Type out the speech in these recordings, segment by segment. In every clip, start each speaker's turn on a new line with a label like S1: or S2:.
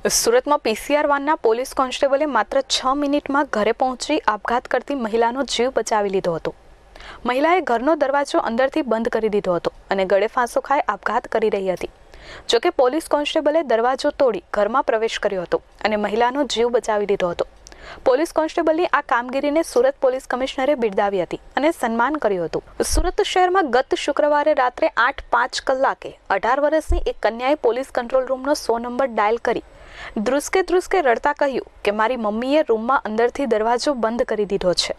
S1: સુરતમાં PCR વાનના police કોન્સ્ટેબલે માત્ર 6 મિનિટમાં ઘરે પહોંચી આપઘાત કરતી મહિલાનો જીવ બચાવી લીધો હતો। મહિલાએ ઘરનો દરવાજો અંદરથી બંધ કરી દીધો હતો અને ગળે ફાંસો ખાઈ આપઘાત કરી રહી હતી। જોકે પોલીસ કોન્સ્ટેબલે દરવાજો તોડી ઘરમાં પ્રવેશ કર્યો હતો અને મહિલાનો જીવ બચાવી લીધો હતો। પોલીસ કોન્સ્ટેબલની આ કામગીરીને સુરત પોલીસ કમિશનરે બિરદાવી હતી અને સન્માન કર્યું હતું। સુરત શહેરમાં ગત શુક્રવારે રાત્રે 8:05 કલાકે 18 વર્ષની એક કન્યાએ પોલીસ કંટ્રોલ રૂમનો 100 નંબર ડાયલ કરી ધ્રુસકે રડતા કહ્યું કે મારી મમ્મીએ રૂમમાં અંદરથી દરવાજો બંધ કરી દીધો છે,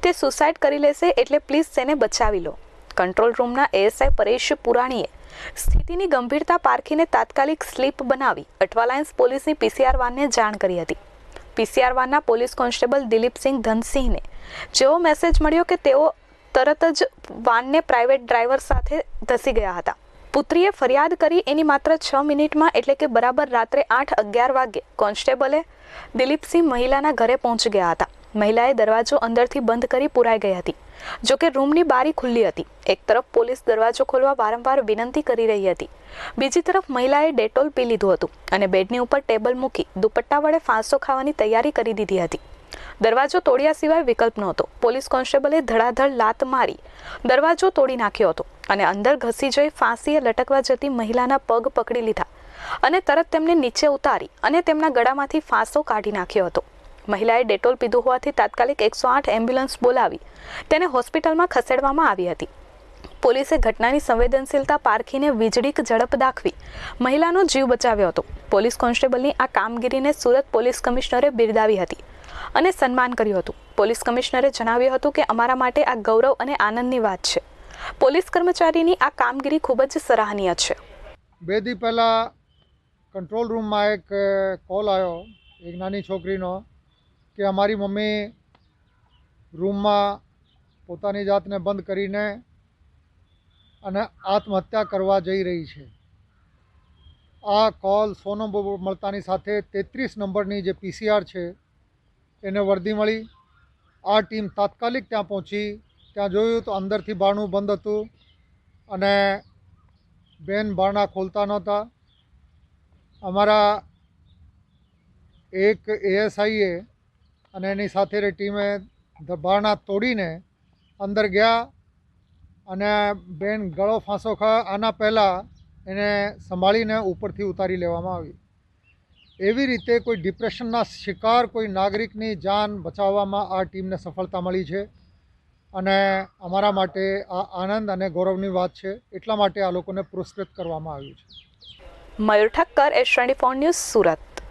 S1: તે સુસાઇડ કરી લેશે એટલે પ્લીઝ તેને બચાવી લો। કંટ્રોલ રૂમના એએસઆઈ પરેશ પુરાણીએ સ્થિતિની ગંભીરતા પારખીને તાત્કાલિક સ્લીપ બનાવી અઠવાલાઇન્સ પોલીસની પીસીઆર વાનને જાણ કરી હતી। પીસીઆર વાનના પોલીસ કોન્સ્ટેબલ દિલીપસિંહ ધનસિંહને જેવો મેસેજ મળ્યો કે તેઓ તરત જ વાનને પ્રાઇવેટ ડ્રાઈવર સાથે ધસી ગયા હતા। પુત્રીએ ફરિયાદ કરી એની માત્ર 6 મિનિટમાં એટલે કે બરાબર રાત્રે 8:11 વાગ્યે કોન્સ્ટેબલે દિલીપસિંહ મહિલાના ઘરે પહોંચી ગયા હતા। મહિલાએ દરવાજો અંદરથી બંધ કરી પુરાઈ ગઈ હતી। જોકે રૂમની બારી ખુલ્લી હતી। એક તરફ પોલીસ દરવાજો ખોલવા વારંવાર વિનંતી કરી રહી હતી, બીજી તરફ મહિલાએ ડેટોલ પી લીધું હતું અને બેડની ઉપર ટેબલ મૂકી દુપટ્ટા વડે ફાંસો ખાવાની તૈયારી કરી દીધી હતી। દરવાજો તોડ્યા સિવાય વિકલ્પ નહોતો। પોલીસ કોન્સ્ટેબલે ધડાધડ લાત મારી દરવાજો તોડી નાખ્યો હતો અને અંદર ઘસી જઈ ફાંસીએ લટકવા જતી મહિલાના પગ પકડી લીધા અને તરત તેમને નીચે ઉતારી અને તેમના ગળામાંથી ફાંસો કાઢી નાખ્યો હતો। મહિલાએ ડેટોલ પીધું હોવાથી તાત્કાલિક 108 એમ્બ્યુલન્સ બોલાવી તેને હોસ્પિટલમાં ખસેડવામાં આવી હતી। પોલીસે ઘટનાની સંવેદનશીલતા પારખીને વીજળીક ઝડપ દાખવી મહિલાનો જીવ બચાવ્યો હતો। પોલીસ કોન્સ્ટેબલની આ કામગીરીને સુરત પોલીસ કમિશનરે બિરદાવી હતી અને સન્માન કર્યું હતું। પોલીસ કમિશનરે જણાવ્યું હતું કે અમારા માટે આ ગૌરવ અને આનંદની વાત છે। પોલીસ કર્મચારીની આ કામગીરી ખૂબ જ સરાહનીય છે।
S2: બે દી પહેલાં કંટ્રોલ રૂમમાં એક કોલ આવ્યો એક નાની છોકરીનો કે અમારી મમ્મી રૂમમાં પોતાની જાતને બંધ કરીને અને આત્મહત્યા કરવા જઈ રહી છે। આ કોલ 100 નંબર મળતાની સાથે 33 નંબરની જે પીસીઆર છે એને વર્દી મળી। આ ટીમ તાત્કાલિક ત્યાં પહોંચી। ત્યાં જોયું તો અંદરથી બારણું બંધ હતું અને બેન બારણા ખોલતા નહોતા। અમારા એક એએસઆઈએ અને એની સાથેની ટીમે બારણા તોડીને અંદર ગયા અને બેન ગળો ફાંસો આના પહેલાં એને સંભાળીને ઉપરથી ઉતારી લેવામાં આવી। એવી રીતે કોઈ ડિપ્રેશનના શિકાર કોઈ નાગરિકની જાન બચાવવામાં આ ટીમને સફળતા મળી છે અને અમારા માટે આ આનંદ અને ગૌરવની વાત છે। એટલા માટે આ લોકોને પુરસ્કૃત કરવામાં આવ્યું છે।
S1: મયુર ઠક્કર, S24 ન્યૂઝ, સુરત।